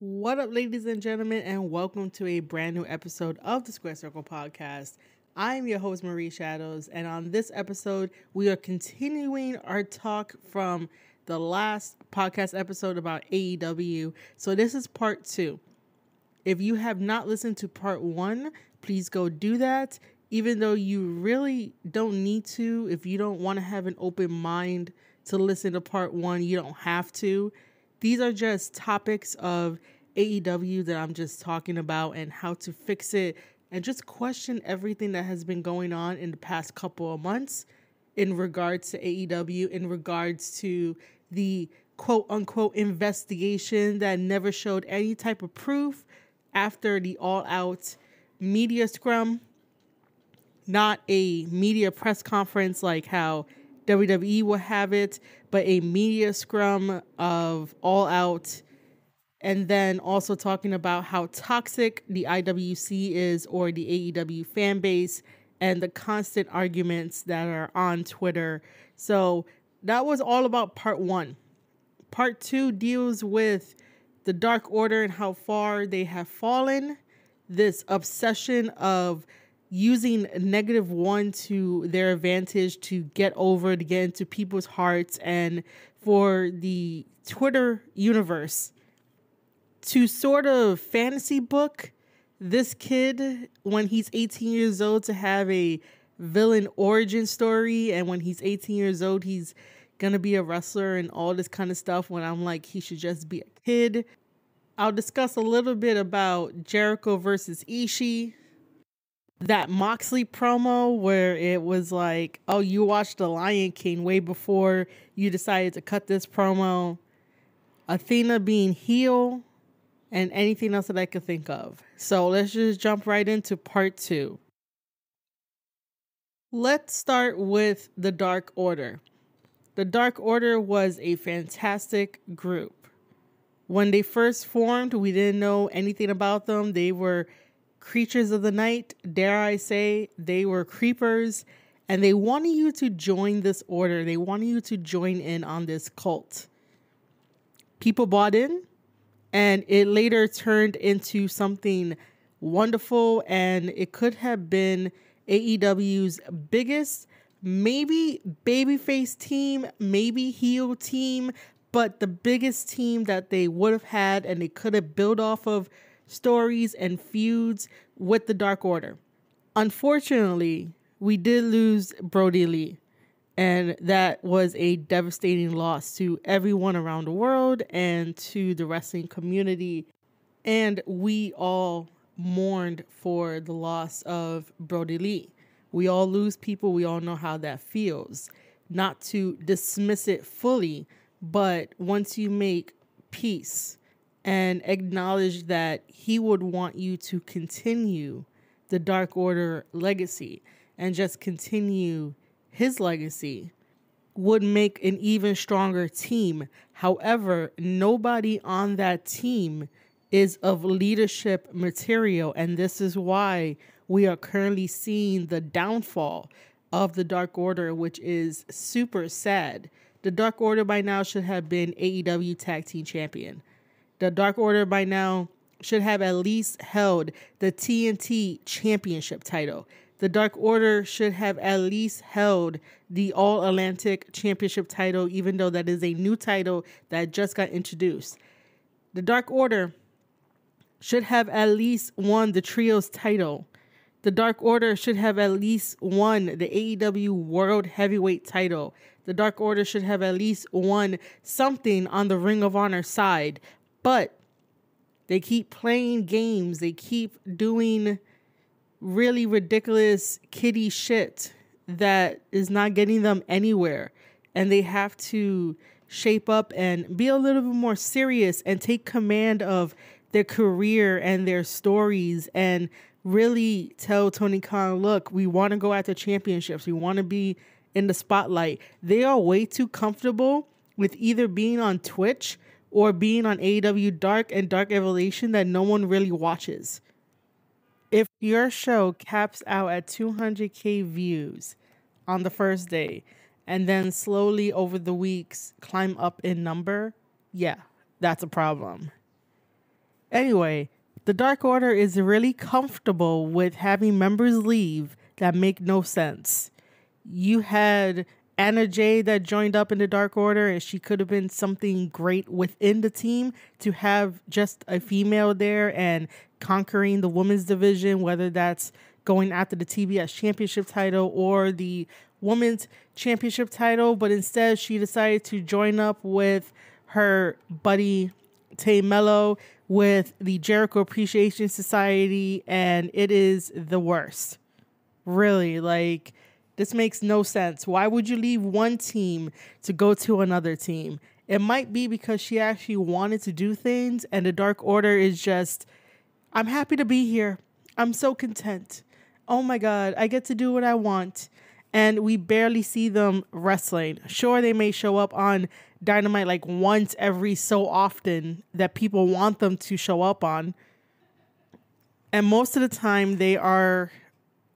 What up, ladies and gentlemen, and welcome to a brand new episode of the Square Circle Podcast. I am your host, Marie Shadows, and on this episode, we are continuing our talk from the last podcast episode about AEW. So this is part 2. If you have not listened to part 1, please go do that. Even though you really don't need to, if you don't want to have an open mind to listen to part 1, you don't have to. These are just topics of AEW that I'm just talking about and how to fix it and just question everything that has been going on in the past couple of months in regards to AEW, in regards to the quote unquote investigation that never showed any type of proof after the all out media scrum. Not a media press conference like how WWE will have it, but a media scrum of all out. And then also talking about how toxic the IWC is, or the AEW fan base, and the constant arguments that are on Twitter. So that was all about part 1. Part 2 deals with the Dark Order and how far they have fallen. This obsession of using -1 to their advantage to get over, to get into people's hearts, and for the Twitter universe to sort of fantasy book this kid when he's 18 years old to have a villain origin story, and when he's 18 years old he's gonna be a wrestler and all this kind of stuff, when I'm like, he should just be a kid. I'll discuss a little bit about Jericho versus Ishii. That Moxley promo where it was like, oh, you watched The Lion King way before you decided to cut this promo. Athena being heel, and anything else that I could think of. So let's just jump right into part 2. Let's start with the Dark Order. The Dark Order was a fantastic group. When they first formed, we didn't know anything about them. They were creatures of the night, dare I say. They were creepers, and they wanted you to join this order. They wanted you to join in on this cult. People bought in, and it later turned into something wonderful, and it could have been AEW's biggest, maybe babyface team, maybe heel team, but the biggest team that they would have had, and they could have built off of stories and feuds with the Dark Order. Unfortunately, we did lose Brodie Lee, and that was a devastating loss to everyone around the world and to the wrestling community. And we all mourned for the loss of Brodie Lee. We all lose people. We all know how that feels. Not to dismiss it fully, but once you make peace and acknowledge that he would want you to continue the Dark Order legacy and just continue his legacy, would make an even stronger team. However, nobody on that team is of leadership material, and this is why we are currently seeing the downfall of the Dark Order, which is super sad. The Dark Order by now should have been AEW Tag Team Champion. The Dark Order by now should have at least held the TNT Championship title. The Dark Order should have at least held the All-Atlantic Championship title, even though that is a new title that just got introduced. The Dark Order should have at least won the Trios title. The Dark Order should have at least won the AEW World Heavyweight title. The Dark Order should have at least won something on the Ring of Honor side. But they keep playing games. They keep doing really ridiculous kiddie shit that is not getting them anywhere. And they have to shape up and be a little bit more serious and take command of their career and their stories and really tell Tony Khan, look, we want to go after championships. We want to be in the spotlight. They are way too comfortable with either being on Twitch or being on AEW Dark and Dark Evolution that no one really watches. If your show caps out at 200K views on the first day and then slowly over the weeks climb up in number, yeah, that's a problem. Anyway, the Dark Order is really comfortable with having members leave that make no sense. You had Anna Jay that joined up in the Dark Order, and she could have been something great within the team to have just a female there and conquering the women's division, whether that's going after the TBS championship title or the women's championship title. But instead, she decided to join up with her buddy Tay Mello with the Jericho Appreciation Society, and it is the worst. Really, like, this makes no sense. Why would you leave one team to go to another team? It might be because she actually wanted to do things, and the Dark Order is just, I'm happy to be here. I'm so content. Oh my God, I get to do what I want. And we barely see them wrestling. Sure, they may show up on Dynamite like once every so often that people want them to show up on. And most of the time they are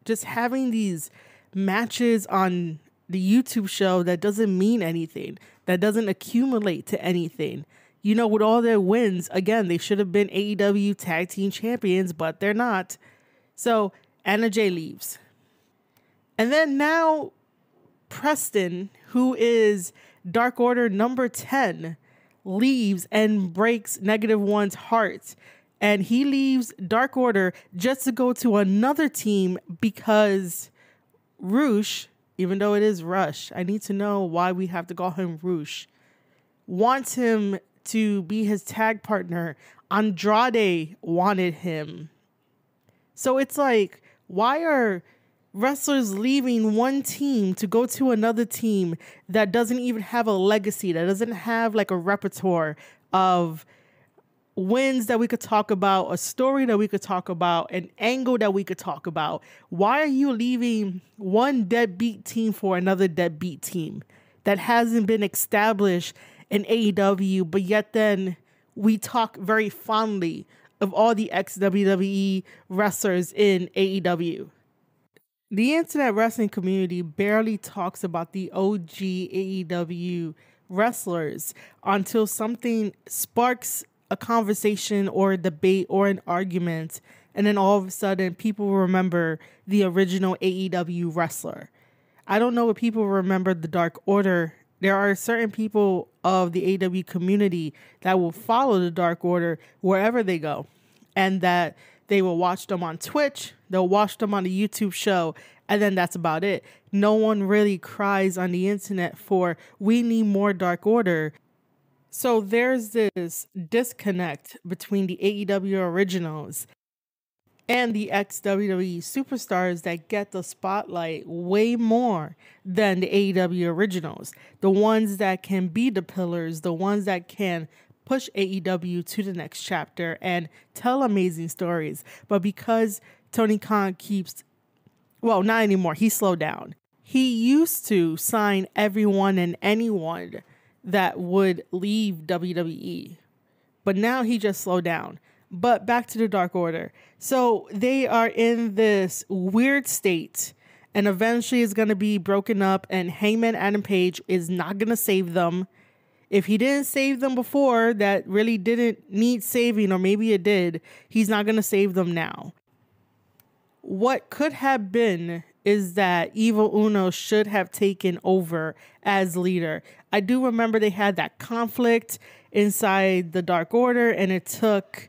just having these matches on the YouTube show that doesn't mean anything, that doesn't accumulate to anything. You know, with all their wins, again, they should have been AEW Tag Team Champions, but they're not. So Anna Jay leaves. And then now Preston, who is Dark Order number 10, leaves and breaks Negative One's heart. And he leaves Dark Order just to go to another team because Roosh, even though it is Rush, I need to know why we have to call him Roosh, wants him to be his tag partner. Andrade wanted him. So it's like, why are wrestlers leaving one team to go to another team that doesn't even have a legacy, that doesn't have like a repertoire of wins that we could talk about, a story that we could talk about, an angle that we could talk about? Why are you leaving one deadbeat team for another deadbeat team that hasn't been established in AEW, but yet then we talk very fondly of all the ex-WWE wrestlers in AEW? The internet wrestling community barely talks about the OG AEW wrestlers until something sparks a conversation or a debate or an argument, and then all of a sudden people remember the original AEW wrestler. I don't know if people remember the Dark Order. There are certain people of the AEW community that will follow the Dark Order wherever they go, and that they will watch them on Twitch, they'll watch them on the YouTube show, and then that's about it. No one really cries on the internet for, we need more Dark Order. So there's this disconnect between the AEW originals and the ex-WWE superstars that get the spotlight way more than the AEW originals. The ones that can be the pillars, the ones that can push AEW to the next chapter and tell amazing stories. But because Tony Khan well, not anymore, he slowed down. He used to sign everyone and anyone that would leave WWE, but now he just slowed down. But back to the Dark Order. So they are in this weird state, and eventually it's going to be broken up, and Hangman Adam Page is not going to save them. If he didn't save them before, that really didn't need saving, or maybe it did, he's not going to save them now. What could have been is that Evil Uno should have taken over as leader. I do remember they had that conflict inside the Dark Order, and it took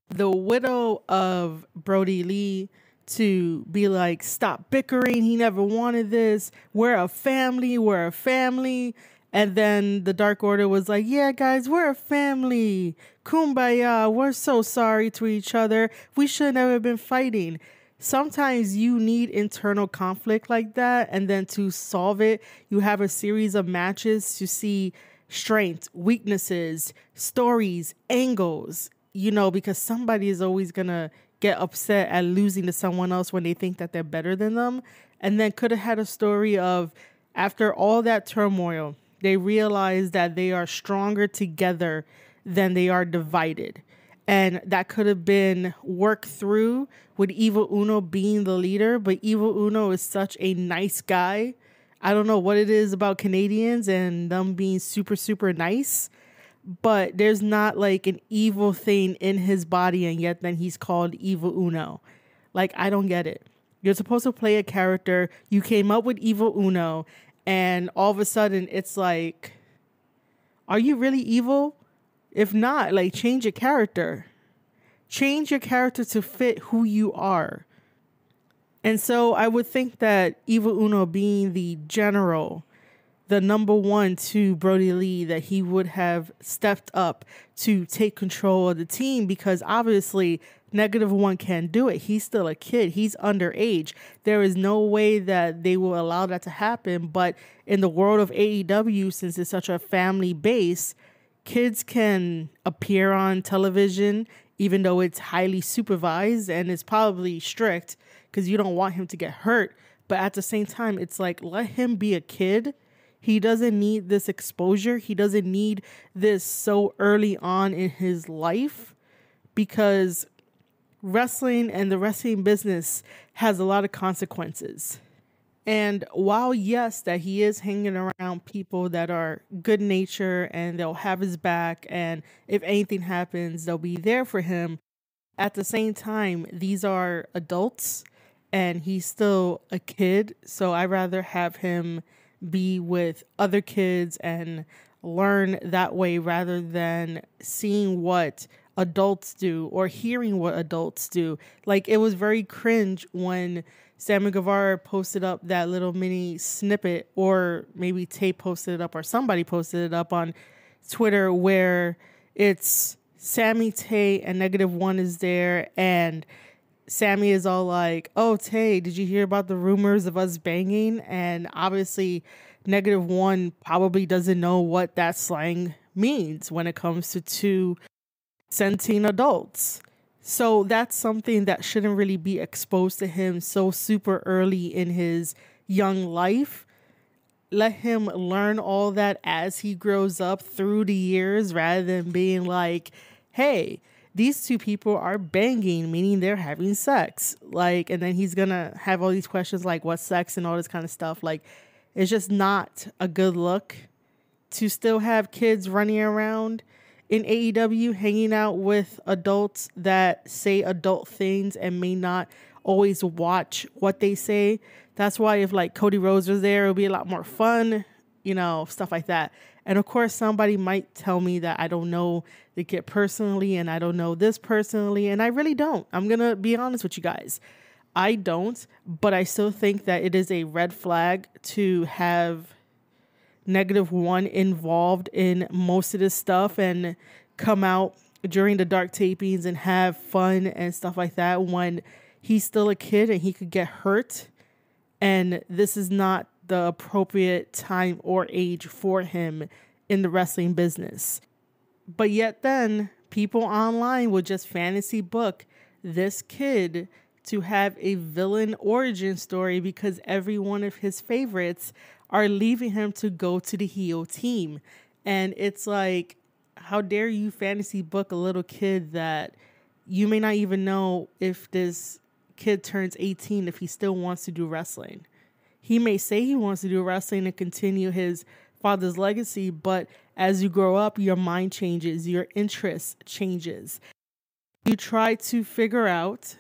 the widow of Brodie Lee to be like, stop bickering. He never wanted this. We're a family. We're a family. And then the Dark Order was like, yeah, guys, we're a family. Kumbaya. We're so sorry to each other. We should never have been fighting. Sometimes you need internal conflict like that, and then to solve it, you have a series of matches to see strengths, weaknesses, stories, angles, you know, because somebody is always going to get upset at losing to someone else when they think that they're better than them. And then could have had a story of, after all that turmoil, they realize that they are stronger together than they are divided. And that could have been worked through with Evil Uno being the leader. But Evil Uno is such a nice guy. I don't know what it is about Canadians and them being super, super nice. but there's not like an evil thing in his body, and yet then he's called Evil Uno. Like, I don't get it. You're supposed to play a character. You came up with Evil Uno, and all of a sudden it's like, are you really evil? If not, like, change your character. Change your character to fit who you are. And so I would think that Evil Uno being the general, the number one to Brodie Lee, that he would have stepped up to take control of the team, because obviously -1 can't do it. He's still a kid. He's underage. There is no way that they will allow that to happen. But in the world of AEW, since it's such a family base, kids can appear on television, even though it's highly supervised and it's probably strict because you don't want him to get hurt. But at the same time, it's like, let him be a kid. He doesn't need this exposure. He doesn't need this so early on in his life, because wrestling and the wrestling business has a lot of consequences. And while, yes, that he is hanging around people that are good nature and they'll have his back, and if anything happens, they'll be there for him. At the same time, these are adults and he's still a kid. So I'd rather have him be with other kids and learn that way, rather than seeing what adults do or hearing what adults do. Like, it was very cringe when Sammy Guevara posted up that little mini snippet, or maybe Tay posted it up, or somebody posted it up on Twitter, where it's Sammy, Tay, and -1 is there, and Sammy is all like, "Oh, Tay, did you hear about the rumors of us banging?" And obviously -1 probably doesn't know what that slang means when it comes to two sentient adults. So that's something that shouldn't really be exposed to him so super early in his young life. Let him learn all that as he grows up through the years, rather than being like, hey, these two people are banging, meaning they're having sex. Like, and then he's gonna have all these questions like, what's sex and all this kind of stuff. Like, it's just not a good look to still have kids running around in AEW hanging out with adults that say adult things and may not always watch what they say. That's why if like Cody Rhodes was there, it would be a lot more fun, you know, stuff like that. And of course, somebody might tell me that I don't know the kid personally and I don't know this personally. And I really don't. I'm going to be honest with you guys. I don't, but I still think that it is a red flag to have -1 involved in most of this stuff and come out during the dark tapings and have fun and stuff like that when he's still a kid and he could get hurt. And this is not the appropriate time or age for him in the wrestling business. But yet then people online will just fantasy book this kid to have a villain origin story because every one of his favorites are leaving him to go to the heel team. And it's like, how dare you fantasy book a little kid that you may not even know if this kid turns 18 if he still wants to do wrestling. He may say he wants to do wrestling and continue his father's legacy, but as you grow up, your mind changes, your interest changes. You try to figure out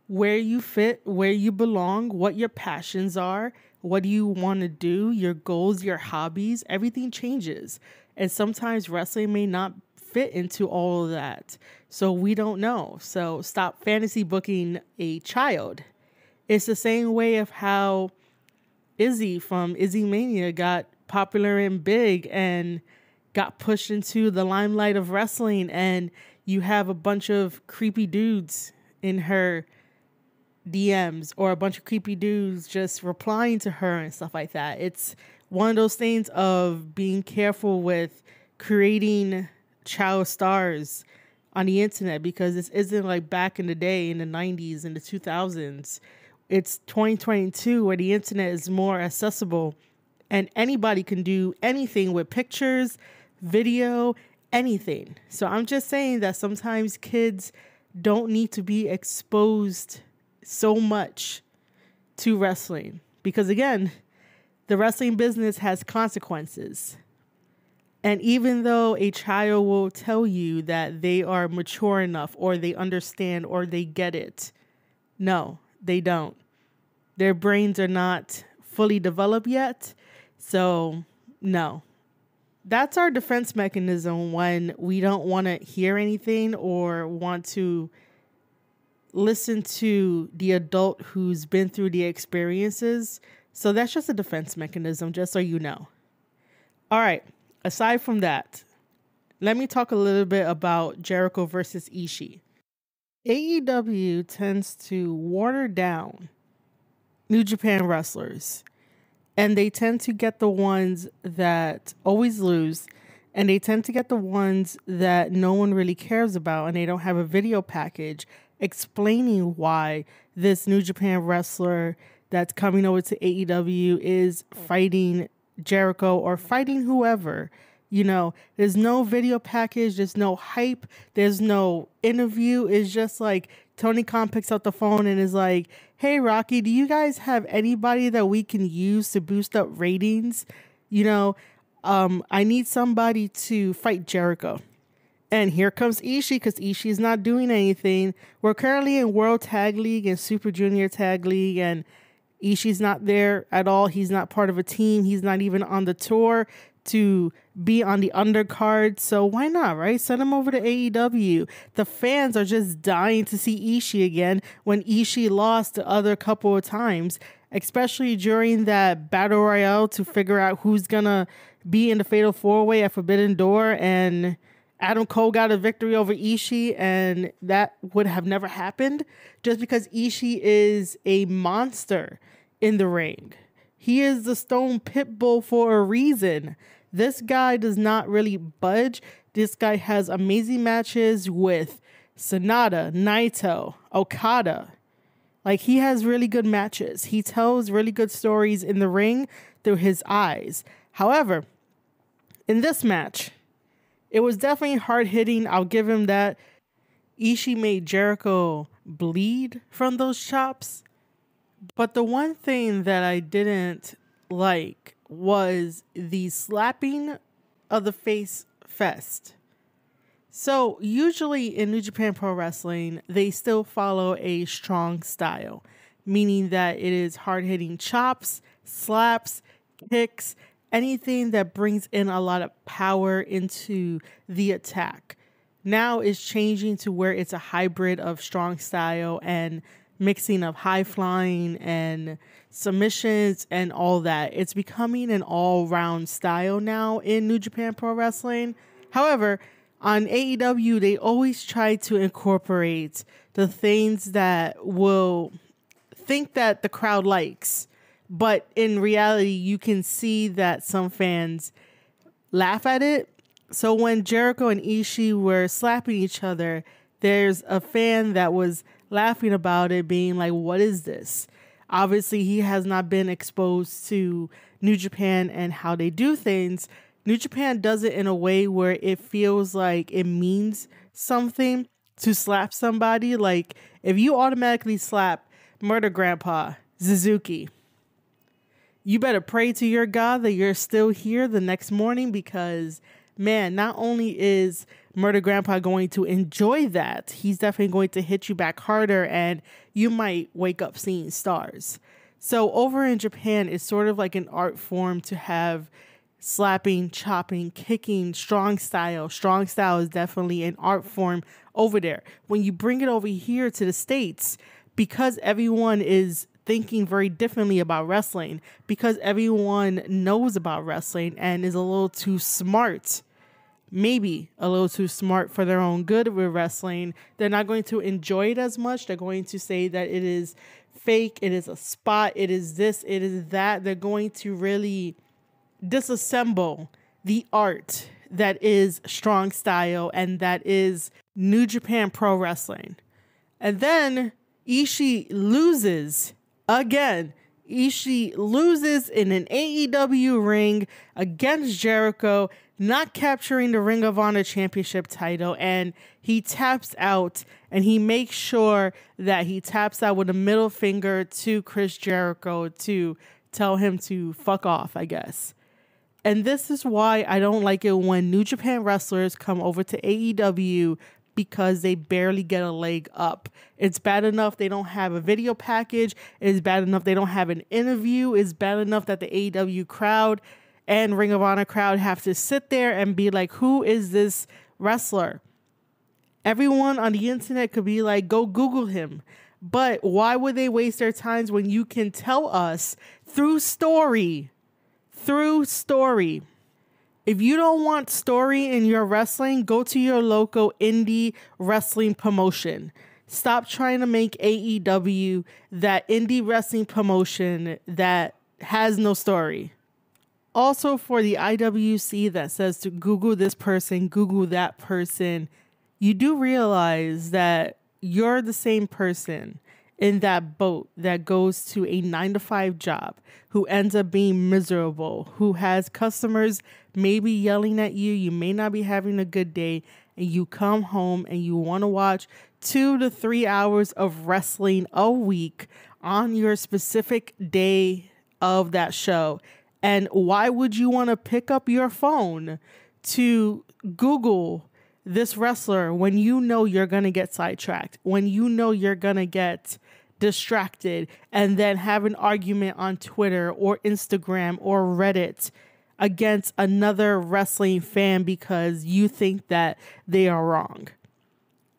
where you fit, where you belong, what your passions are, what do you want to do, your goals, your hobbies, everything changes. And sometimes wrestling may not fit into all of that. So we don't know. So stop fantasy booking a child. It's the same way of how Izzy from Izzy Mania got popular and big and got pushed into the limelight of wrestling, and you have a bunch of creepy dudes in her DMs or a bunch of creepy dudes just replying to her and stuff like that. It's one of those things of being careful with creating child stars on the internet, because this isn't like back in the day in the 90s and the 2000s. It's 2022 where the internet is more accessible and anybody can do anything with pictures, video, anything. So I'm just saying that sometimes kids don't need to be exposed so much to wrestling, because again, the wrestling business has consequences. And even though a child will tell you that they are mature enough or they understand or they get it, no, they don't. Their brains are not fully developed yet. So, no. That's our defense mechanism when we don't want to hear anything or want to listen to the adult who's been through the experiences. So that's just a defense mechanism, just so you know. All right. Aside from that, let me talk a little bit about Jericho versus Ishii. AEW tends to water down New Japan wrestlers, and they tend to get the ones that always lose, and they tend to get the ones that no one really cares about, and they don't have a video package explaining why this New Japan wrestler that's coming over to AEW is fighting Jericho or fighting whoever. You know, there's no video package, there's no hype, there's no interview. It's just like Tony Khan picks up the phone and is like, hey, Rocky, do you guys have anybody that we can use to boost up ratings? You know, I need somebody to fight Jericho. And here comes Ishii, because Ishii's not doing anything. We're currently in World Tag League and Super Junior Tag League, and Ishii's not there at all. He's not part of a team. He's not even on the tour to be on the undercard. So why not, right? Send him over to AEW. The fans are just dying to see Ishii again when Ishii lost the other couple of times, especially during that battle royale to figure out who's gonna be in the Fatal 4-Way at Forbidden Door, and Adam Cole got a victory over Ishii, and that would have never happened just because Ishii is a monster in the ring. He is the Stone Pitbull for a reason. This guy does not really budge. This guy has amazing matches with Sonata, Naito, Okada. Like, he has really good matches. He tells really good stories in the ring through his eyes. However, in this match, it was definitely hard-hitting. I'll give him that. Ishii made Jericho bleed from those chops. But the one thing that I didn't like was the slapping of the face fest. So usually in New Japan Pro Wrestling, they still follow a strong style, meaning that it is hard-hitting chops, slaps, kicks, anything that brings in a lot of power into the attack. Now it's changing to where it's a hybrid of strong style and mixing of high flying and submissions and all that. It's becoming an all-round style now in New Japan Pro Wrestling. However, on AEW, they always try to incorporate the things that will think that the crowd likes. But in reality, you can see that some fans laugh at it. So when Jericho and Ishii were slapping each other, there's a fan that was laughing about it, being like, what is this? Obviously, he has not been exposed to New Japan and how they do things. New Japan does it in a way where it feels like it means something to slap somebody. Like, if you automatically slap Murder Grandpa Suzuki, you better pray to your God that you're still here the next morning, because, man, not only is Murder Grandpa going to enjoy that, he's definitely going to hit you back harder, and you might wake up seeing stars. So over in Japan, it's sort of like an art form to have slapping, chopping, kicking, strong style. Strong style is definitely an art form over there. When you bring it over here to the States, because everyone is thinking very differently about wrestling, because everyone knows about wrestling and is a little too smart, maybe a little too smart for their own good with wrestling, they're not going to enjoy it as much. They're going to say that it is fake, it is a spot, it is this, it is that. They're going to really disassemble the art that is strong style and that is New Japan Pro Wrestling. And then Ishii loses again. Ishii loses in an AEW ring against Jericho, not capturing the Ring of Honor Championship title, and he taps out, and he makes sure that he taps out with a middle finger to Chris Jericho to tell him to fuck off, I guess. And this is why I don't like it when New Japan wrestlers come over to AEW because they barely get a leg up. It's bad enough they don't have a video package. It's bad enough they don't have an interview. It's bad enough that the AEW crowd and Ring of Honor crowd have to sit there and be like, who is this wrestler? Everyone on the internet could be like, go Google him. But why would they waste their times when you can tell us through story? If you don't want story in your wrestling, go to your local indie wrestling promotion. Stop trying to make AEW that indie wrestling promotion that has no story. Also, for the IWC that says to Google this person, Google that person, you do realize that you're the same person in that boat that goes to a 9-to-5 job, who ends up being miserable, who has customers maybe yelling at you. You may not be having a good day, and you come home and you want to watch 2 to 3 hours of wrestling a week on your specific day of that show. And why would you want to pick up your phone to Google this wrestler when you know you're going to get sidetracked, when you know you're going to get distracted and then have an argument on Twitter or Instagram or Reddit against another wrestling fan because you think that they are wrong?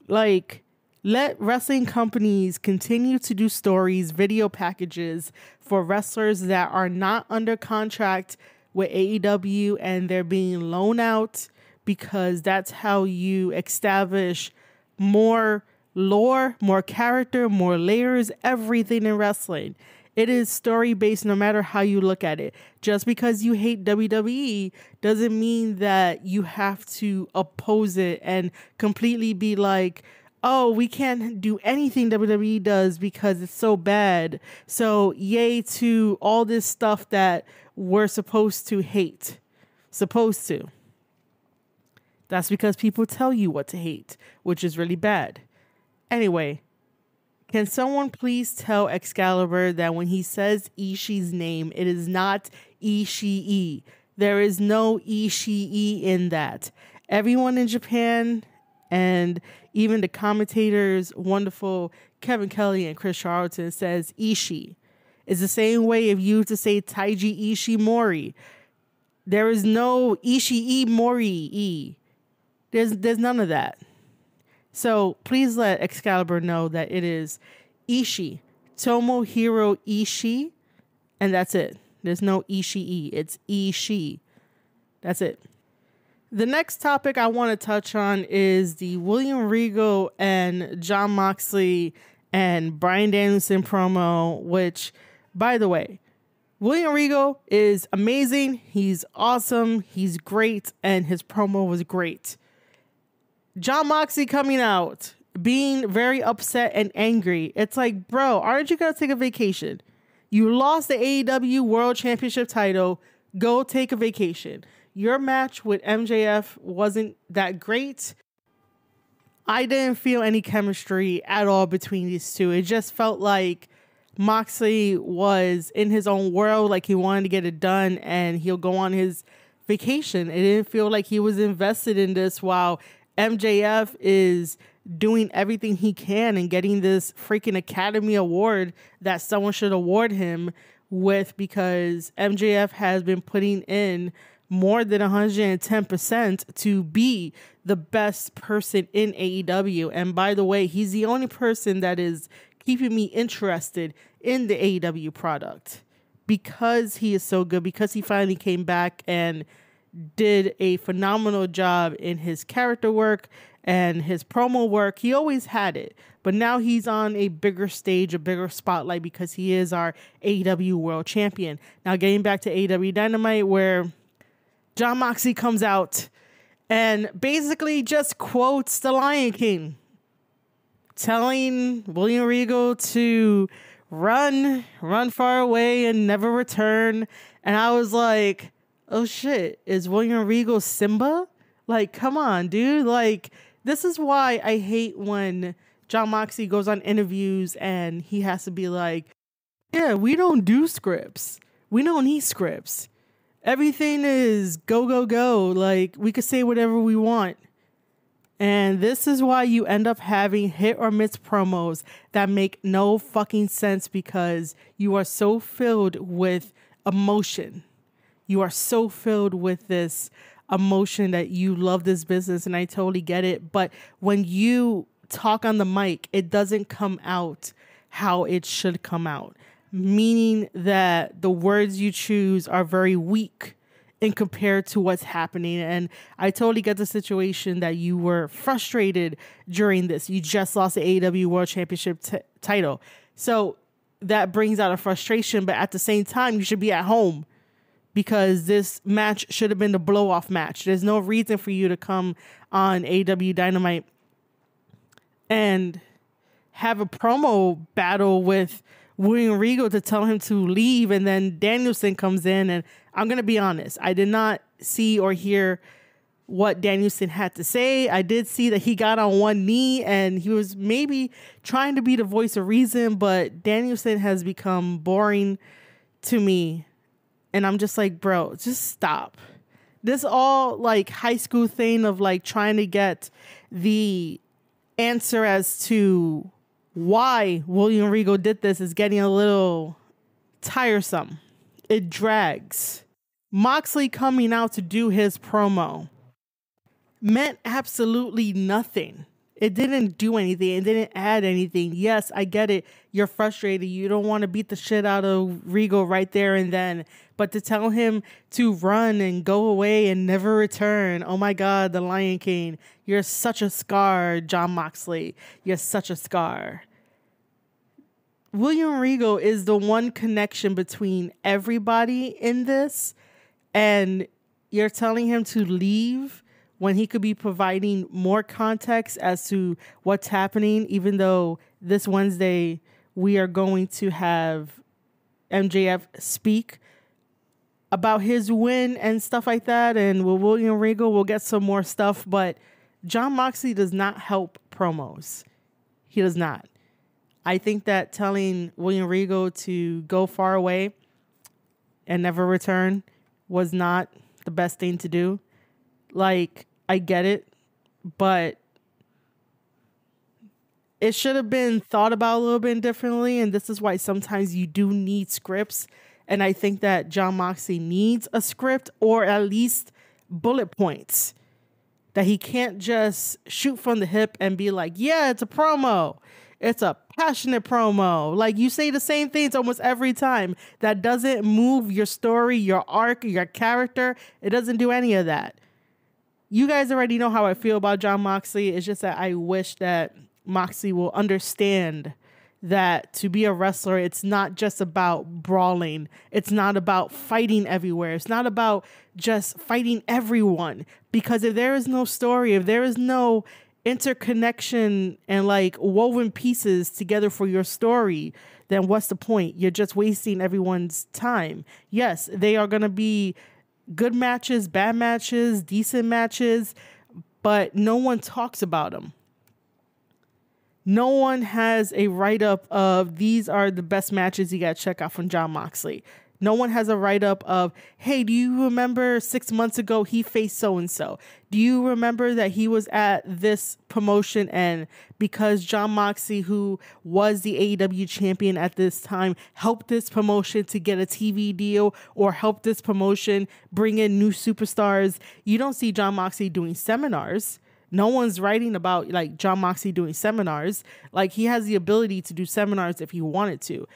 Like, let wrestling companies continue to do stories, video packages for wrestlers that are not under contract with AEW and they're being loaned out, because that's how you establish more lore, more character, more layers, everything in wrestling. It is story-based no matter how you look at it. Just because you hate WWE doesn't mean that you have to oppose it and completely be like, oh, we can't do anything WWE does because it's so bad. So yay to all this stuff that we're supposed to hate. Supposed to. That's because people tell you what to hate, which is really bad. Anyway, can someone please tell Excalibur that when he says Ishii's name, it is not Ishii. There is no Ishii in that. Everyone in Japan and even the commentators, wonderful Kevin Kelly and Chris Charlton, says Ishii. It's the same way if you were to say Taiji Ishimori. There is no Ishii Mori. There's none of that. So please let Excalibur know that it is Ishii, Tomohiro Ishii, and that's it. There's no Ishii. It's Ishii. That's it. The next topic I want to touch on is the William Regal and Jon Moxley and Bryan Danielson promo, which, by the way, William Regal is amazing. He's awesome. He's great. And his promo was great. Jon Moxley coming out, being very upset and angry. It's like, bro, aren't you going to take a vacation? You lost the AEW World Championship title. Go take a vacation. Your match with MJF wasn't that great. I didn't feel any chemistry at all between these two. It just felt like Moxley was in his own world, like he wanted to get it done and he'll go on his vacation. It didn't feel like he was invested in this while MJF is doing everything he can and getting this freaking Academy Award that someone should award him with, because MJF has been putting in more than 110% to be the best person in AEW. And by the way, he's the only person that is keeping me interested in the AEW product because he is so good, because he finally came back and did a phenomenal job in his character work and his promo work. He always had it, but now he's on a bigger stage, a bigger spotlight, because he is our AEW World Champion. Now, getting back to AEW Dynamite, where Jon Moxley comes out and basically just quotes the Lion King, telling William Regal to run far away and never return. And I was like, oh shit, is William Regal Simba? Like, come on, dude. Like, this is why I hate when Jon Moxley goes on interviews and he has to be like, yeah, we don't do scripts. We don't need scripts. Everything is go, go, go. Like, we could say whatever we want. And this is why you end up having hit or miss promos that make no fucking sense, because you are so filled with emotion. You are so filled with this emotion that you love this business, and I totally get it. But when you talk on the mic, it doesn't come out how it should come out, meaning that the words you choose are very weak in compared to what's happening. And I totally get the situation that you were frustrated during this. You just lost the AEW World Championship title. So that brings out a frustration, but at the same time, you should be at home, because this match should have been the blow-off match. There's no reason for you to come on AEW Dynamite and have a promo battle with William Regal to tell him to leave, and then Danielson comes in, and I'm going to be honest, I did not see or hear what Danielson had to say. I did see that he got on one knee, and he was maybe trying to be the voice of reason, but Danielson has become boring to me, and I'm just like, bro, just stop. This all like high school thing of like trying to get the answer as to why William Regal did this is getting a little tiresome. It drags. Moxley coming out to do his promo meant absolutely nothing. It didn't do anything. It didn't add anything. Yes, I get it. You're frustrated. You don't want to beat the shit out of Regal right there and then. But to tell him to run and go away and never return. Oh my God, the Lion King. You're such a scar, Jon Moxley. You're such a scar. William Regal is the one connection between everybody in this. And you're telling him to leave when he could be providing more context as to what's happening, even though this Wednesday we are going to have MJF speak about his win and stuff like that. And with William Regal, we'll get some more stuff. But Jon Moxley does not help promos. He does not. I think that telling William Regal to go far away and never return was not the best thing to do. Like, I get it, but it should have been thought about a little bit differently. And this is why sometimes you do need scripts. And I think that Jon Moxley needs a script, or at least bullet points, that he can't just shoot from the hip and be like, yeah, it's a promo. It's a passionate promo. Like, you say the same things almost every time. That doesn't move your story, your arc, your character. It doesn't do any of that. You guys already know how I feel about Jon Moxley. It's just that I wish that Moxley will understand that to be a wrestler, it's not just about brawling. It's not about fighting everywhere. It's not about just fighting everyone. Because if there is no story, if there is no interconnection and like woven pieces together for your story, then what's the point? You're just wasting everyone's time. Yes, they are going to be good matches, bad matches, decent matches, but no one talks about them. No one has a write-up of these are the best matches you got to check out from Jon Moxley. No one has a write-up of, hey, do you remember 6 months ago he faced so-and-so? Do you remember that he was at this promotion, and because Jon Moxley, who was the AEW champion at this time, helped this promotion to get a TV deal or helped this promotion bring in new superstars? You don't see Jon Moxley doing seminars. No one's writing about like Jon Moxley doing seminars. Like, he has the ability to do seminars if he wanted to.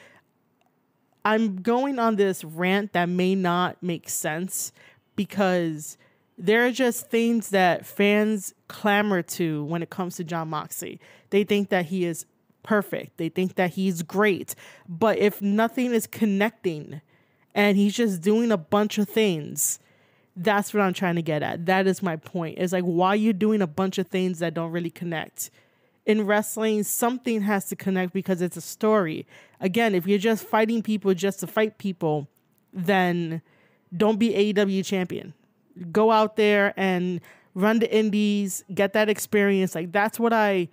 I'm going on this rant that may not make sense because there are just things that fans clamor to when it comes to Jon Moxley. They think that he is perfect. They think that he's great. But if nothing is connecting and he's just doing a bunch of things, that's what I'm trying to get at. That is my point. It's like, why are you doing a bunch of things that don't really connect? In wrestling, something has to connect because it's a story. Again, if you're just fighting people just to fight people, then don't be AEW champion. Go out there and run the indies, get that experience. Like, that's what I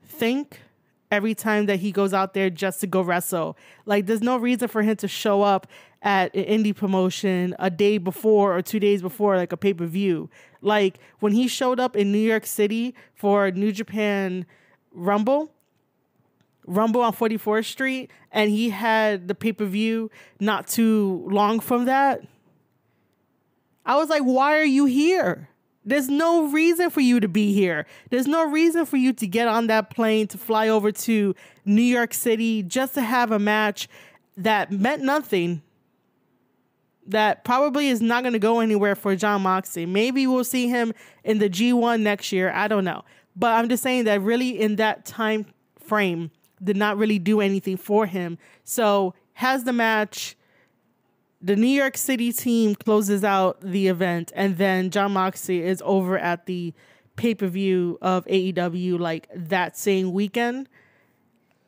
think every time that he goes out there just to go wrestle. Like, there's no reason for him to show up at an indie promotion a day before or 2 days before, like a pay-per-view. Like, when he showed up in New York City for New Japan Rumble on 44th Street, and he had the pay-per-view not too long from that, I was like, why are you here? There's no reason for you to be here. There's no reason for you to get on that plane to fly over to New York City just to have a match that meant nothing, that probably is not going to go anywhere for Jon Moxley. Maybe we'll see him in the G1 next year. I don't know. But I'm just saying that really in that time frame did not really do anything for him. So has the match. The New York City team closes out the event, and then Jon Moxley is over at the pay-per-view of AEW like that same weekend.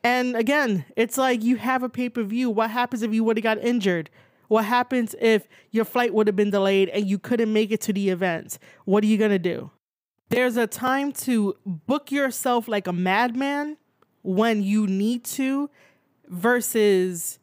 And again, it's like, you have a pay-per-view. What happens if you would have got injured? What happens if your flight would have been delayed and you couldn't make it to the event? What are you going to do? There's a time to book yourself like a madman when you need to, versus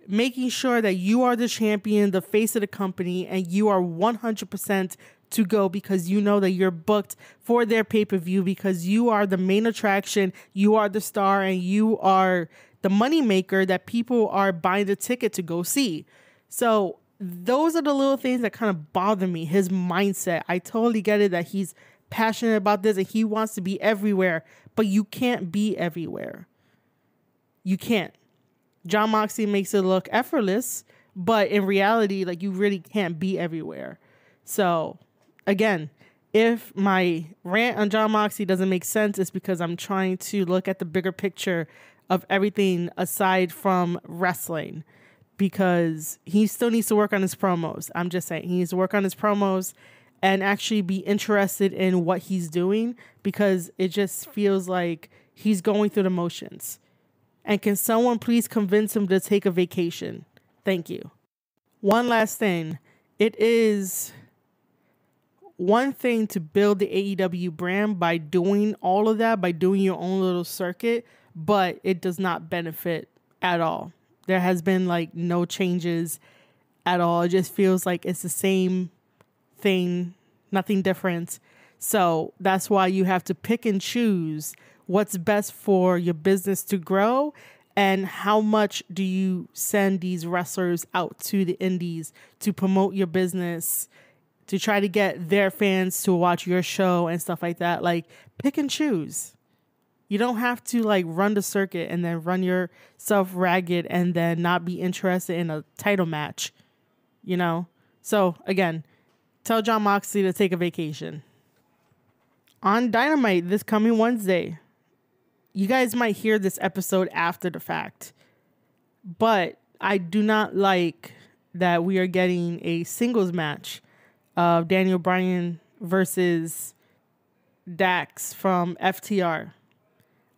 making sure that you are the champion, the face of the company, and you are 100% to go because you know that you're booked for their pay-per-view, because you are the main attraction, you are the star, and you are the moneymaker that people are buying the ticket to go see. So those are the little things that kind of bother me. His mindset. I totally get it that he's passionate about this and he wants to be everywhere, but you can't be everywhere. You can't. Jon Moxley makes it look effortless, but in reality, like, you really can't be everywhere. So again, if my rant on Jon Moxley doesn't make sense, it's because I'm trying to look at the bigger picture of everything aside from wrestling, because he still needs to work on his promos. I'm just saying, he needs to work on his promos and actually be interested in what he's doing, because it just feels like he's going through the motions. And can someone please convince him to take a vacation? Thank you. One last thing. It is one thing to build the AEW brand by doing all of that, by doing your own little circuit, but it does not benefit at all. There has been like no changes at all. It just feels like it's the same thing, nothing different. So that's why you have to pick and choose what's best for your business to grow, and how much do you send these wrestlers out to the indies to promote your business, to try to get their fans to watch your show and stuff like that. Like, pick and choose. You don't have to like run the circuit and then run yourself ragged and then not be interested in a title match, you know? So again, tell Jon Moxley to take a vacation. On Dynamite this coming Wednesday, you guys might hear this episode after the fact, but I do not like that we are getting a singles match of Daniel Bryan versus Dax from FTR.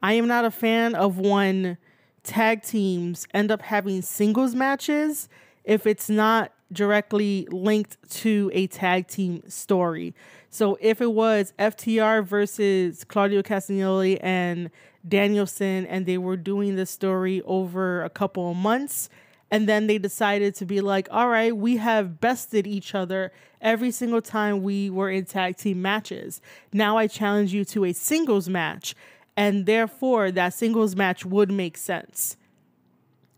I am not a fan of when tag teams end up having singles matches if it's not directly linked to a tag team story. So if it was FTR versus Claudio Castagnoli and Danielson, and they were doing this story over a couple of months, and then they decided to be like, all right, we have bested each other every single time we were in tag team matches. Now I challenge you to a singles match, and therefore that singles match would make sense.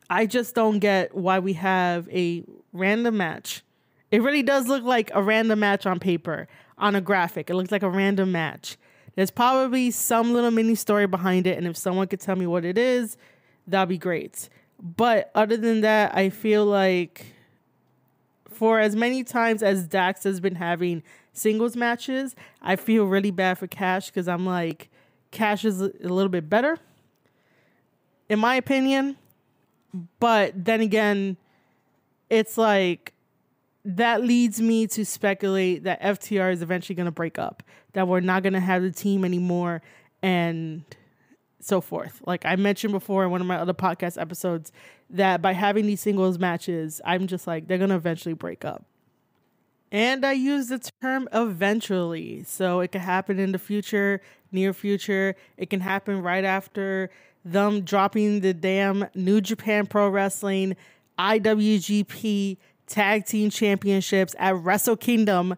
I just don't get why we have a random match. It really does look like a random match on paper, on a graphic. It looks like a random match. There's probably some little mini story behind it, and if someone could tell me what it is, that'd be great. But other than that, I feel like for as many times as Dax has been having singles matches, I feel really bad for Cash, because I'm like, Cash is a little bit better, in my opinion. But then again, it's like, that leads me to speculate that FTR is eventually going to break up, that we're not going to have the team anymore, and so forth. Like I mentioned before in one of my other podcast episodes, that by having these singles matches, I'm just like, they're going to eventually break up. And I use the term eventually, so it could happen in the future. near future. It can happen right after them dropping the damn New Japan Pro Wrestling IWGP Tag Team Championships at Wrestle Kingdom.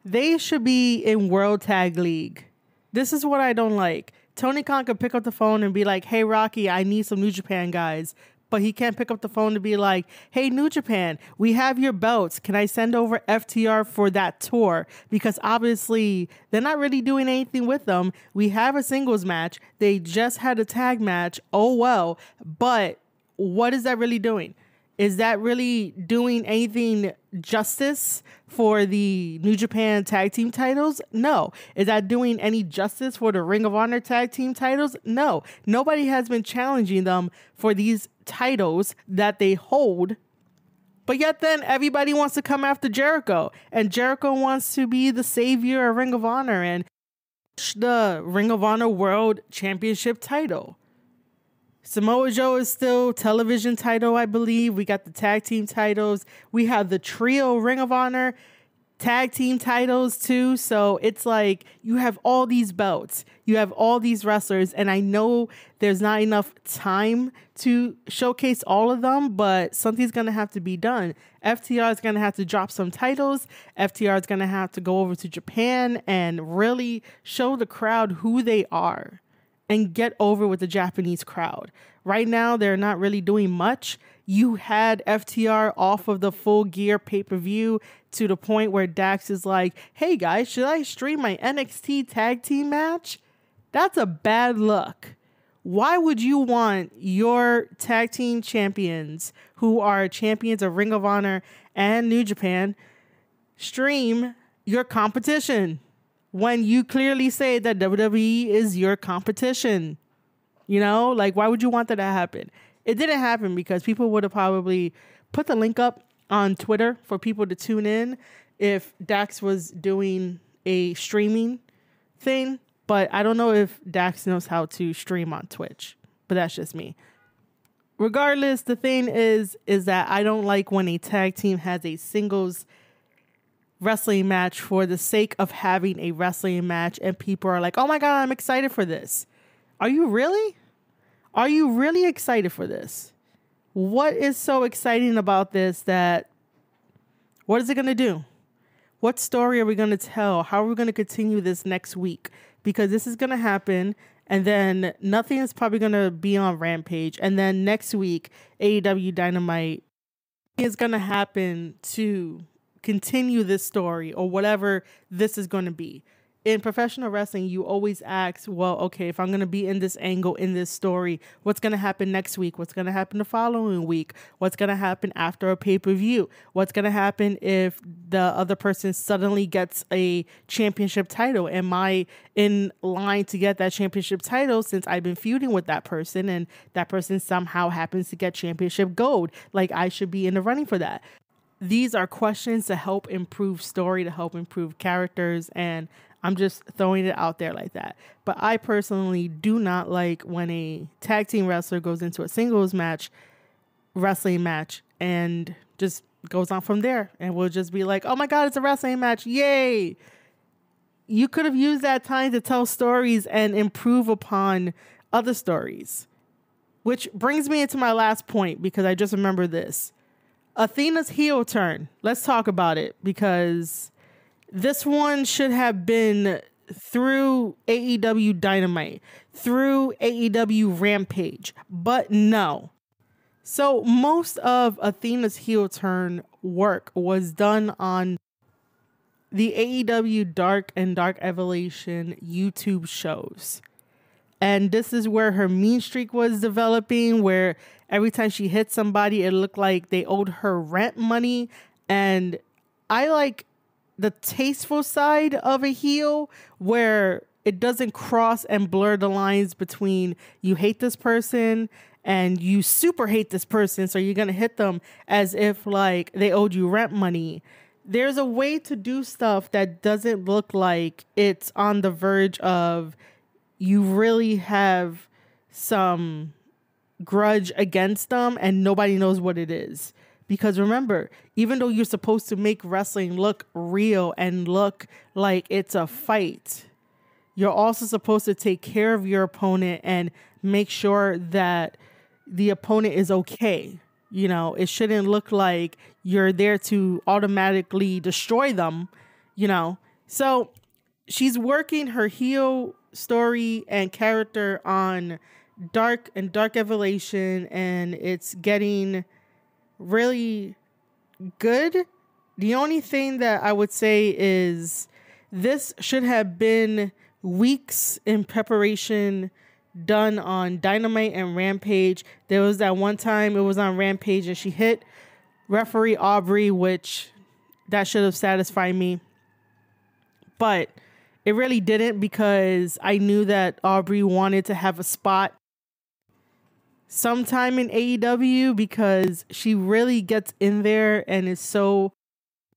They should be in World Tag League. This is what I don't like. Tony Khan could pick up the phone and be like, hey, Rocky, I need some New Japan guys. But he can't pick up the phone to be like, hey, New Japan, we have your belts. Can I send over FTR for that tour? Because obviously they're not really doing anything with them. We have a singles match. They just had a tag match. Oh, well. But what is that really doing? Is that really doing anything justice for the New Japan tag team titles? No. Is that doing any justice for the Ring of Honor tag team titles? No. Nobody has been challenging them for these titles that they hold. But yet then everybody wants to come after Jericho. And Jericho wants to be the savior of Ring of Honor and the Ring of Honor World Championship title. Samoa Joe is still television title, I believe. We got the tag team titles. We have the trio Ring of Honor tag team titles too. So it's like you have all these belts. You have all these wrestlers. And I know there's not enough time to showcase all of them, but something's going to have to be done. FTR is going to have to drop some titles. FTR is going to have to go over to Japan and really show the crowd who they are. And get over with the Japanese crowd. Right now, they're not really doing much. You had FTR off of the Full Gear pay-per-view to the point where Dax is like, hey guys, should I stream my NXT tag team match? That's a bad look. Why would you want your tag team champions, who are champions of Ring of Honor and New Japan, stream your competition? When you clearly say that WWE is your competition, you know, like, why would you want that to happen? It didn't happen because people would have probably put the link up on Twitter for people to tune in if Dax was doing a streaming thing. But I don't know if Dax knows how to stream on Twitch, but that's just me. Regardless, the thing is that I don't like when a tag team has a singles wrestling match for the sake of having a wrestling match and people are like, oh my God, I'm excited for this. Are you really? Are you really excited for this? What is so exciting about this what is it going to do? What story are we going to tell? How are we going to continue this next week? Because this is going to happen and then nothing is probably going to be on Rampage. And then next week, AEW Dynamite is going to happen to continue this story or whatever this is going to be. In professional wrestling, you always ask, well, okay, if I'm going to be in this angle, in this story, what's going to happen next week? What's going to happen the following week? What's going to happen after a pay-per-view? What's going to happen if the other person suddenly gets a championship title? Am I in line to get that championship title since I've been feuding with that person and that person somehow happens to get championship gold? Like, I should be in the running for that. These are questions to help improve story, to help improve characters, and I'm just throwing it out there like that. But I personally do not like when a tag team wrestler goes into a singles match, wrestling match, and just goes on from there. And we'll just be like, oh my God, it's a wrestling match. Yay. You could have used that time to tell stories and improve upon other stories. Which brings me into my last point because I just remember this. Athena's heel turn. Let's talk about it because this one should have been through AEW Dynamite, through AEW Rampage, but no. So most of Athena's heel turn work was done on the AEW Dark and Dark Evolution YouTube shows. And this is where her mean streak was developing, where every time she hit somebody, it looked like they owed her rent money. And I like the tasteful side of a heel where it doesn't cross and blur the lines between you hate this person and you super hate this person. So you're going to hit them as if like they owed you rent money. There's a way to do stuff that doesn't look like it's on the verge of you really have some grudge against them and nobody knows what it is. Because remember, even though you're supposed to make wrestling look real and look like it's a fight, you're also supposed to take care of your opponent and make sure that the opponent is okay. You know, it shouldn't look like you're there to automatically destroy them, you know. So she's working her heel story and character on Dark and Dark Evolution, and it's getting really good. The only thing that I would say is this should have been weeks in preparation done on Dynamite and Rampage. There was that one time it was on Rampage and she hit referee Aubrey, which that should have satisfied me. But it really didn't, because I knew that Aubrey wanted to have a spot sometime in AEW, because she really gets in there and is so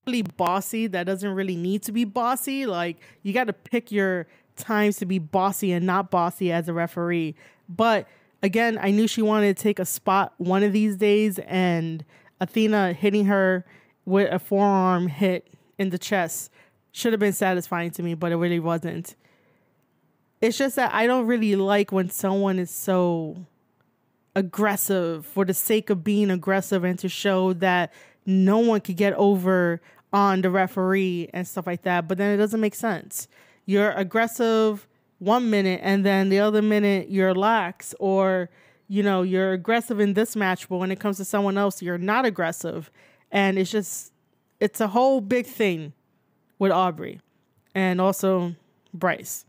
really bossy that doesn't really need to be bossy. Like, you got to pick your times to be bossy and not bossy as a referee. But again, I knew she wanted to take a spot one of these days, and Athena hitting her with a forearm hit in the chest should have been satisfying to me, but it really wasn't. It's just that I don't really like when someone is so aggressive for the sake of being aggressive and to show that no one could get over on the referee and stuff like that. But then it doesn't make sense. You're aggressive 1 minute and then the other minute you're lax, or, you know, you're aggressive in this match, but when it comes to someone else, you're not aggressive. And it's a whole big thing with Aubrey and also Bryce,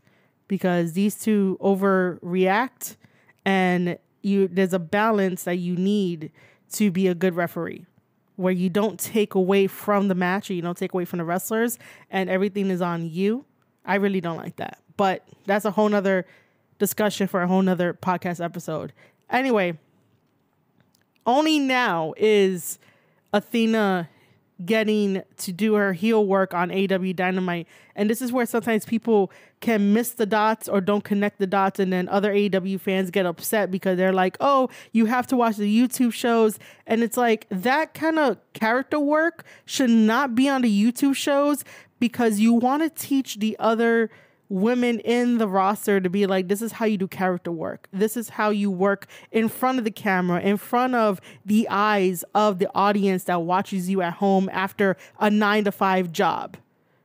because these two overreact, and there's a balance that you need to be a good referee, where you don't take away from the match or you don't take away from the wrestlers and everything is on you. I really don't like that. But that's a whole nother discussion for a whole nother podcast episode. Anyway, only now is Athena getting to do her heel work on AEW Dynamite. And this is where sometimes people can miss the dots or don't connect the dots, and then other AEW fans get upset because they're like, oh, you have to watch the YouTube shows. And it's like, that kind of character work should not be on the YouTube shows, because you want to teach the other women in the roster to be like, this is how you do character work. This is how you work in front of the camera, in front of the eyes of the audience that watches you at home after a 9-to-5 job.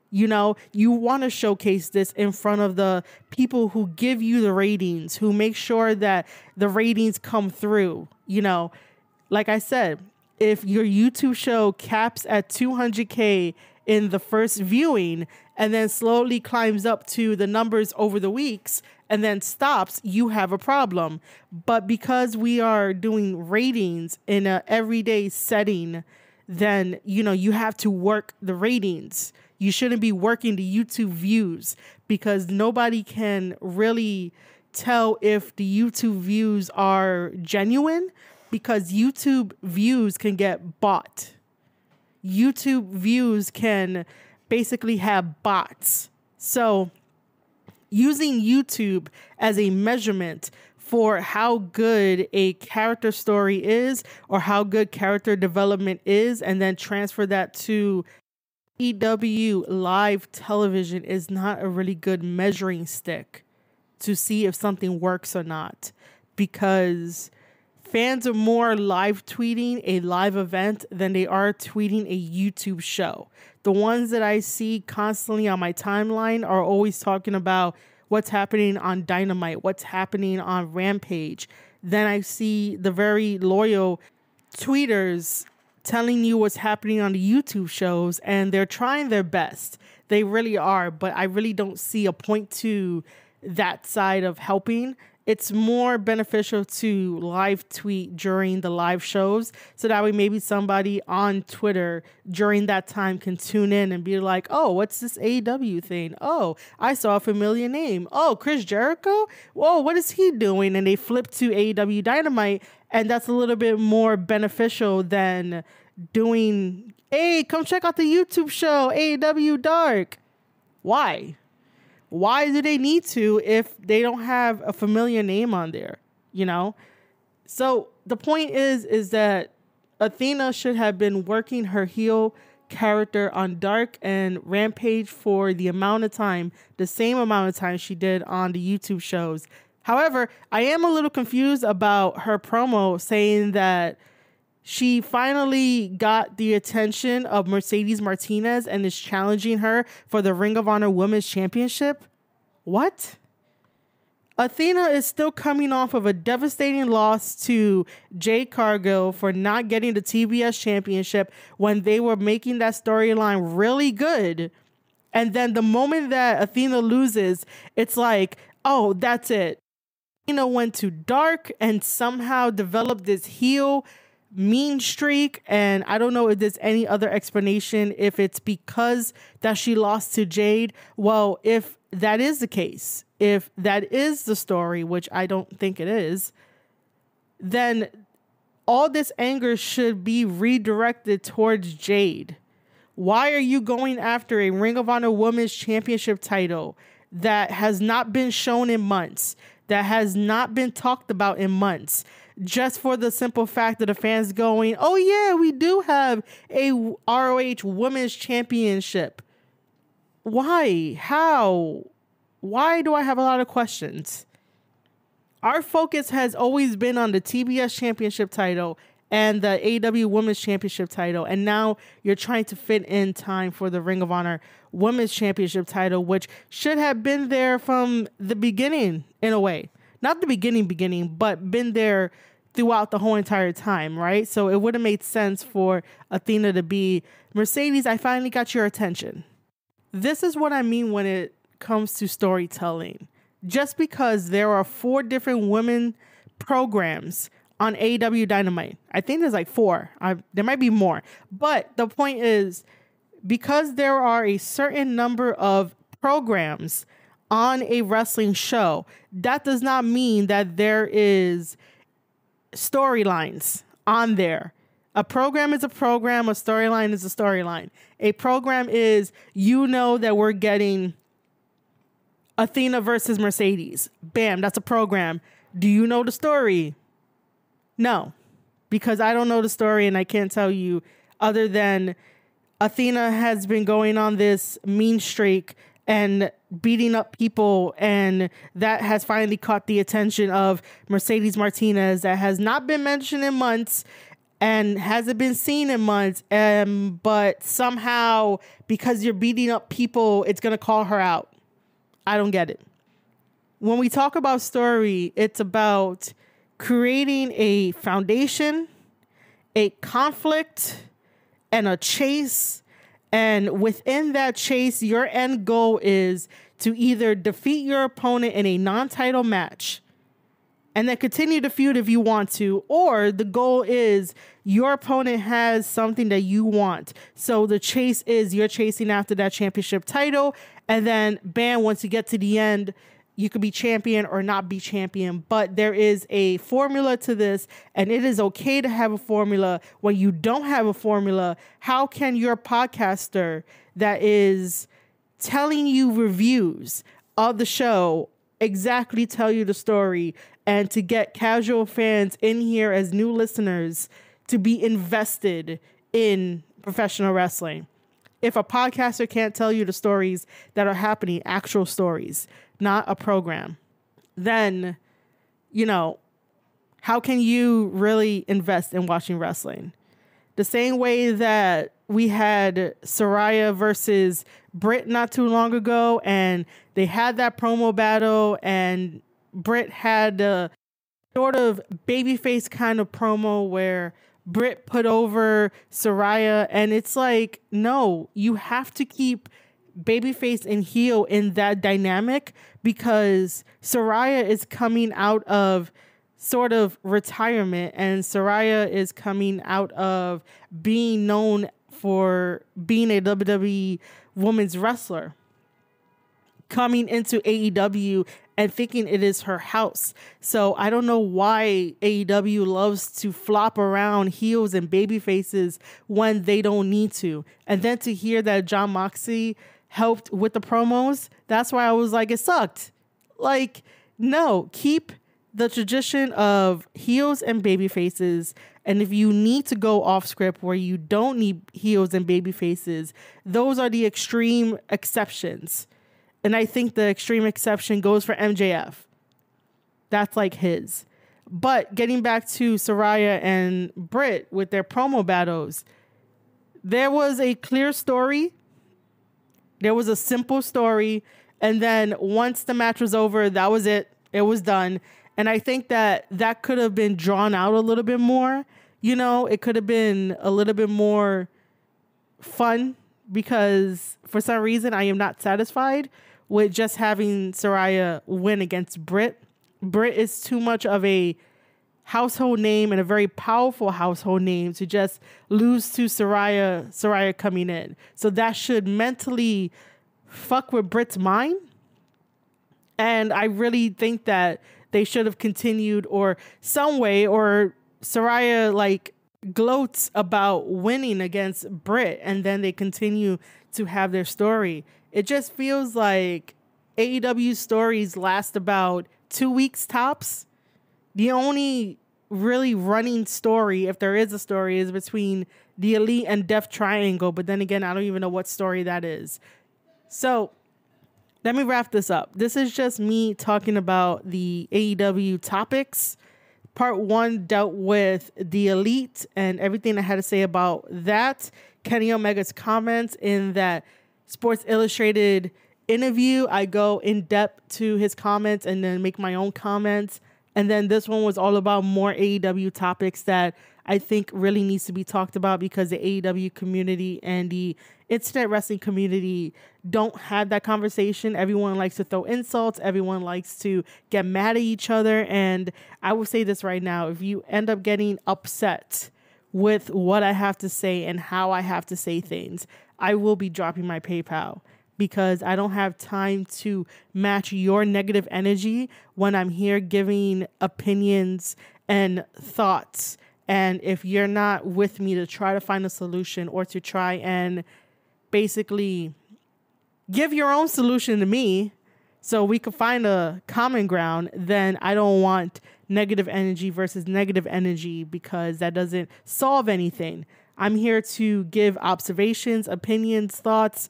You know, you want to showcase this in front of the people who give you the ratings, who make sure that the ratings come through. You know, like I said, if your YouTube show caps at 200K in the first viewing and then slowly climbs up to the numbers over the weeks and then stops, you have a problem. But because we are doing ratings in a everyday setting, then, you know, you have to work the ratings. You shouldn't be working the YouTube views, because nobody can really tell if the YouTube views are genuine, because YouTube views can get bought. YouTube views can basically have bots. So using YouTube as a measurement for how good a character story is or how good character development is, and then transfer that to AEW live television, is not a really good measuring stick to see if something works or not, because fans are more live tweeting a live event than they are tweeting a YouTube show. The ones that I see constantly on my timeline are always talking about what's happening on Dynamite, what's happening on Rampage. Then I see the very loyal tweeters telling you what's happening on the YouTube shows, and they're trying their best. They really are, but I really don't see a point to that side of helping. It's more beneficial to live tweet during the live shows, so that way maybe somebody on Twitter during that time can tune in and be like, oh, what's this AEW thing? Oh, I saw a familiar name. Oh, Chris Jericho? Whoa, what is he doing? And they flip to AEW Dynamite, and that's a little bit more beneficial than doing, hey, come check out the YouTube show, AEW Dark. Why? Why do they need to if they don't have a familiar name on there, you know? So the point is that Athena should have been working her heel character on Dark and Rampage for the amount of time, the same amount of time she did on the YouTube shows. However, I am a little confused about her promo saying that she finally got the attention of Mercedes Martinez and is challenging her for the Ring of Honor Women's Championship. What? Athena is still coming off of a devastating loss to Jade Cargill for not getting the TBS championship when they were making that storyline really good. And then the moment that Athena loses, it's like, oh, that's it. Athena went to Dark and somehow developed this heel mean streak. And I don't know if there's any other explanation, if it's because that she lost to Jade. Well, if that is the case, if that is the story, which I don't think it is, then all this anger should be redirected towards Jade. Why are you going after a Ring of Honor Women's Championship title that has not been shown in months, that has not been talked about in months, just for the simple fact that the fans going, oh yeah, we do have a ROH Women's Championship? Why? How? Why do I have a lot of questions? Our focus has always been on the TBS Championship title and the AEW Women's Championship title. And now you're trying to fit in time for the Ring of Honor Women's Championship title, which should have been there from the beginning in a way. Not the beginning, but been there throughout the whole entire time, right? So it would have made sense for Athena to be, Mercedes, I finally got your attention. This is what I mean when it comes to storytelling. Just because there are 4 different women programs on AEW Dynamite, I think there's like 4. There might be more. But the point is, because there are a certain number of programs on a wrestling show, that does not mean that there is storylines on there. A program is a program. A storyline is a storyline. A program is, you know, that we're getting Athena versus Mercedes. Bam, that's a program. Do you know the story? No, because I don't know the story and I can't tell you other than Athena has been going on this mean streak and beating up people, and that has finally caught the attention of Mercedes Martinez, that has not been mentioned in months and hasn't been seen in months, but somehow because you're beating up people, it's going to call her out. I don't get it. When we talk about story, it's about creating a foundation, a conflict, and a chase. And within that chase, your end goal is to either defeat your opponent in a non-title match and then continue the feud if you want to, or the goal is your opponent has something that you want. So the chase is you're chasing after that championship title, and then bam, once you get to the end, you could be champion or not be champion. But there is a formula to this, and it is okay to have a formula. When you don't have a formula, how can your podcaster that is telling you reviews of the show exactly tell you the story, and to get casual fans in here as new listeners to be invested in professional wrestling? If a podcaster can't tell you the stories that are happening, actual stories, not a program, then, you know, how can you really invest in watching wrestling? The same way that we had Saraya versus Britt not too long ago, and they had that promo battle, and Britt had a sort of babyface kind of promo where Britt put over Saraya, and it's like, no, you have to keep babyface and heel in that dynamic, because Saraya is coming out of sort of retirement, and Saraya is coming out of being known for being a WWE women's wrestler, coming into AEW and thinking it is her house. So I don't know why AEW loves to flop around heels and baby faces when they don't need to. And then to hear that Jon Moxley helped with the promos, that's why I was like, it sucked. Like, no, keep the tradition of heels and baby faces. And if you need to go off script where you don't need heels and baby faces, those are the extreme exceptions. And I think the extreme exception goes for MJF. That's like his. But getting back to Saraya and Britt with their promo battles, there was a clear story. There was a simple story. And then once the match was over, that was it. It was done. And I think that could have been drawn out a little bit more. You know, it could have been a little bit more fun, because for some reason I am not satisfied with just having Saraya win against Britt. Britt is too much of a household name and a very powerful household name to just lose to Saraya coming in. So that should mentally fuck with Britt's mind. And I really think that they should have continued or some way, or Saraya like gloats about winning against Britt and then they continue to have their story. It just feels like AEW stories last about 2 weeks tops. The only really running story, if there is a story, is between the Elite and Death Triangle. But then again, I don't even know what story that is. So let me wrap this up. This is just me talking about the AEW topics. Part 1 dealt with the Elite and everything I had to say about that. Kenny Omega's comments in that Sports Illustrated interview. I go in depth to his comments and then make my own comments. And then this one was all about more AEW topics that I think really needs to be talked about, because the AEW community and the internet wrestling community don't have that conversation. Everyone likes to throw insults. Everyone likes to get mad at each other. And I will say this right now. If you end up getting upset with what I have to say and how I have to say things, I will be dropping my PayPal, because I don't have time to match your negative energy when I'm here giving opinions and thoughts. And if you're not with me to try to find a solution or to try and basically give your own solution to me so we could find a common ground, then I don't want negative energy versus negative energy, because that doesn't solve anything. I'm here to give observations, opinions, thoughts,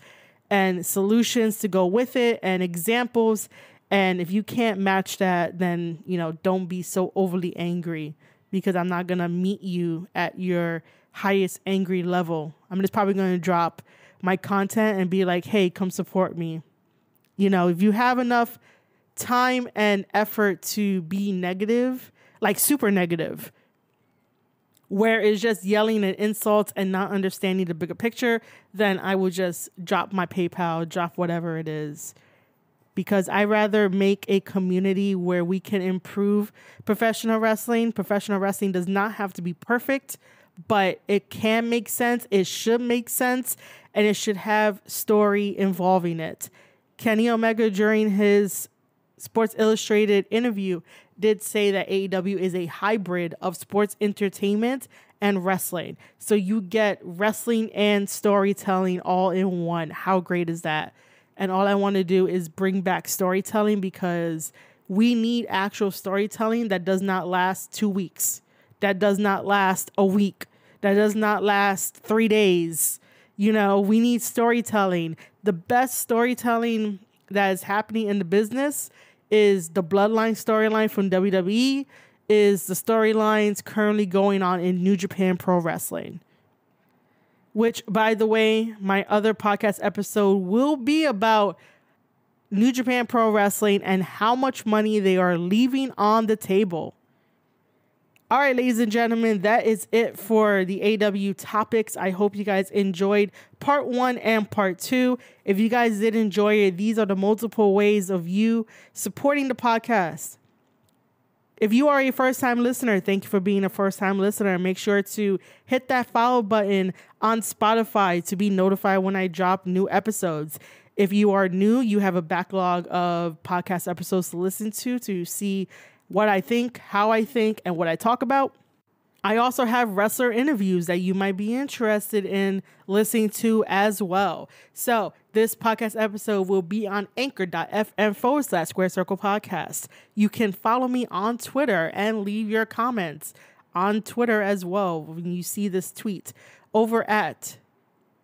and solutions to go with it, and examples. And if you can't match that, then, you know, don't be so overly angry, because I'm not going to meet you at your highest angry level. I'm just probably going to drop my content and be like, hey, come support me. You know, if you have enough time and effort to be negative, like super negative, where it's just yelling and insults and not understanding the bigger picture, then I will just drop my PayPal, drop whatever it is. Because I rather make a community where we can improve professional wrestling. Professional wrestling does not have to be perfect, but it can make sense. It should make sense, and it should have story involving it. Kenny Omega, during his Sports Illustrated interview, did say that AEW is a hybrid of sports entertainment and wrestling. So you get wrestling and storytelling all in one. How great is that? And all I want to do is bring back storytelling, because we need actual storytelling that does not last 2 weeks, that does not last a week, that does not last 3 days. You know, we need storytelling. The best storytelling that is happening in the business is the Bloodline storyline from WWE, is the storylines currently going on in New Japan Pro Wrestling. Which, by the way, my other podcast episode will be about New Japan Pro Wrestling and how much money they are leaving on the table. All right, ladies and gentlemen, that is it for the AEW topics. I hope you guys enjoyed part 1 and part 2. If you guys did enjoy it, these are the multiple ways of you supporting the podcast. If you are a first-time listener, thank you for being a first-time listener. Make sure to hit that follow button on Spotify to be notified when I drop new episodes. If you are new, you have a backlog of podcast episodes to listen to see what I think, how I think, and what I talk about. I also have wrestler interviews that you might be interested in listening to as well. So This podcast episode will be on anchor.fm/Square Circle Podcast. You can follow me on Twitter and leave your comments on Twitter as well when you see this tweet over at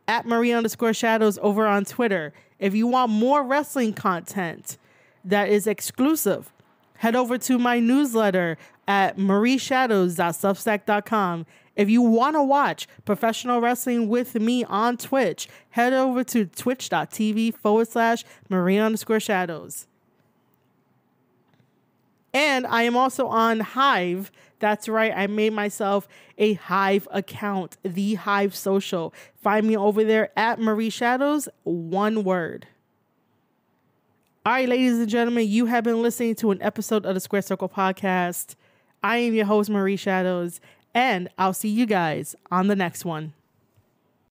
Marie_Shadows over on Twitter. If you want more wrestling content that is exclusive, head over to my newsletter at marieshadows.substack.com. If you want to watch professional wrestling with me on Twitch, head over to twitch.tv/Marie_Shadows. And I am also on Hive. That's right. I made myself a Hive account, the Hive Social. Find me over there at Marie Shadows, one word. All right, ladies and gentlemen, you have been listening to an episode of the Square Circle Podcast. I am your host, Marie Shadows, and I'll see you guys on the next one.